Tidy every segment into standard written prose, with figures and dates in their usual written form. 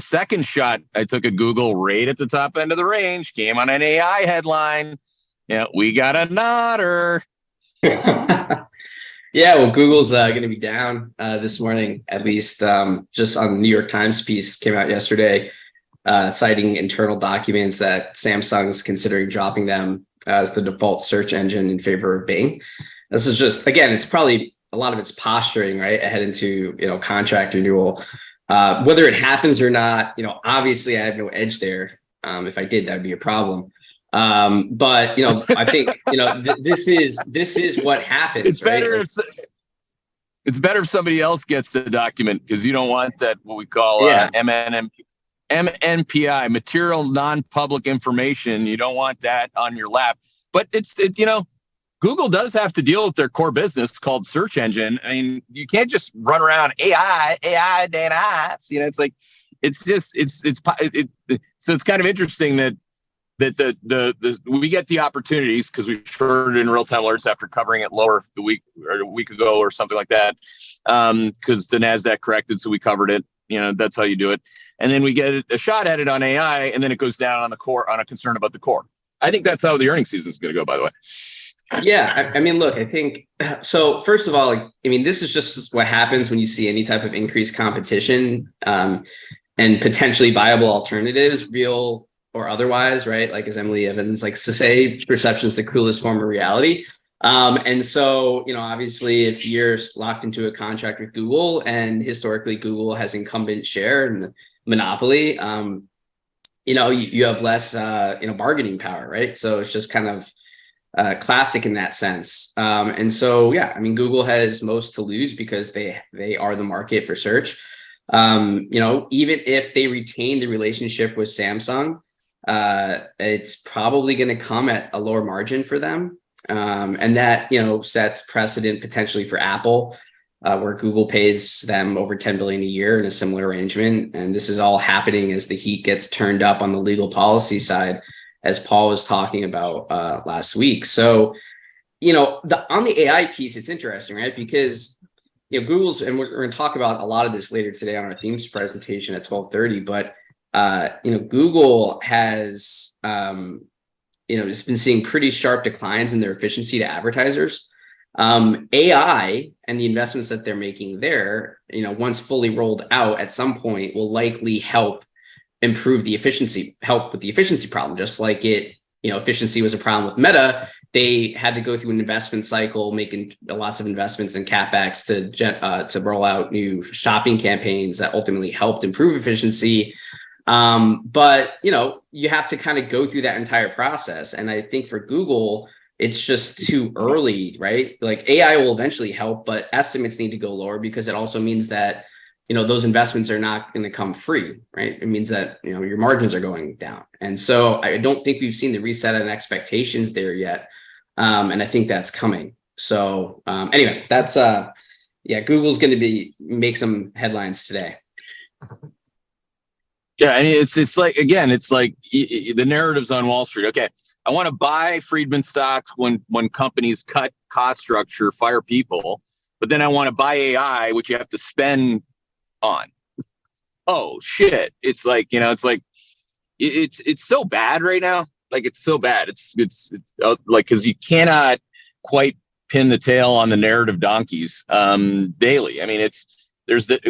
second shot I took at Google right at the top end of the range came on an AI headline. Yeah, we got a nodder. Yeah, well, Google's going to be down this morning, at least just on the New York Times piece came out yesterday, citing internal documents that Samsung's considering dropping them as the default search engine in favor of Bing. This is just, again, it's probably a lot of it's posturing, right, ahead into, contract renewal. Whether it happens or not, obviously I have no edge there. If I did, that would be a problem. But I think this is what happens. It's better right? it's better if somebody else gets the document, because you don't want that, what we call MNPI, material non-public information. You don't want that on your lap. But Google does have to deal with their core business called search engine. I mean, you can't just run around AI, data. So it's kind of interesting that we get the opportunities because we shorted in real-time alerts after covering it lower a week ago or something like that, because the NASDAQ corrected, so we covered it. That's how you do it. And then we get a shot at it on AI, and then it goes down on the core, on a concern about the core. I think that's how the earnings season is going to go, by the way. Yeah, I mean, look, I think so. First of all, this is just what happens when you see any type of increased competition and potentially viable alternatives, real or otherwise, right? Like, as Emily Evans likes to say, perception is the cruelest form of reality. And so, obviously, if you're locked into a contract with Google, and historically Google has incumbent share and monopoly, you have less, bargaining power, right? So it's just kind of classic in that sense. And so, Google has most to lose because they are the market for search. Even if they retain the relationship with Samsung, it's probably going to come at a lower margin for them. And that, sets precedent potentially for Apple, where Google pays them over $10 billion a year in a similar arrangement. And this is all happening as the heat gets turned up on the legal policy side, as Paul was talking about last week. So, on the AI piece, it's interesting, right? Because, Google's, and we're going to talk about a lot of this later today on our themes presentation at 12:30, but Google has, it's been seeing pretty sharp declines in their efficiency to advertisers. AI and the investments that they're making there, once fully rolled out at some point, will likely help improve the efficiency, help with the efficiency problem. Just like efficiency was a problem with Meta. They had to go through an investment cycle, making lots of investments in CapEx to roll out new shopping campaigns that ultimately helped improve efficiency. But you have to kind of go through that entire process. And I think for Google, it's just too early, right? Like, AI will eventually help, but estimates need to go lower, because it also means that, those investments are not going to come free, right? It means that, your margins are going down. And so I don't think we've seen the reset on expectations there yet. And I think that's coming. So anyway, that's, Google's going to make some headlines today. Yeah, and it's like, again, it's like the narratives on Wall Street. Okay, I want to buy Freedman stocks when companies cut cost structure, fire people, but then I want to buy AI, which you have to spend on. Oh shit! It's like, it's so bad right now. Like, it's so bad. It's like, because you cannot quite pin the tail on the narrative donkeys daily. I mean,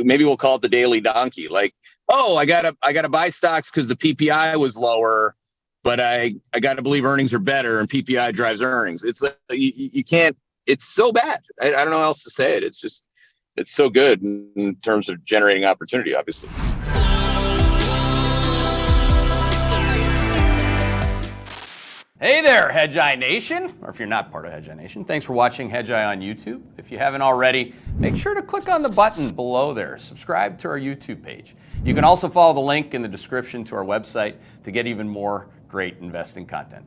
maybe we'll call it the daily donkey. Like, oh, I gotta buy stocks because the PPI was lower, but I gotta believe earnings are better, and PPI drives earnings. It's like, you can't. It's so bad. I don't know how else to say it. It's just, it's so good in terms of generating opportunity, obviously. Hey there, Hedgeye Nation, or if you're not part of Hedgeye Nation, thanks for watching Hedgeye on YouTube. If you haven't already, make sure to click on the button below there. Subscribe to our YouTube page. You can also follow the link in the description to our website to get even more great investing content.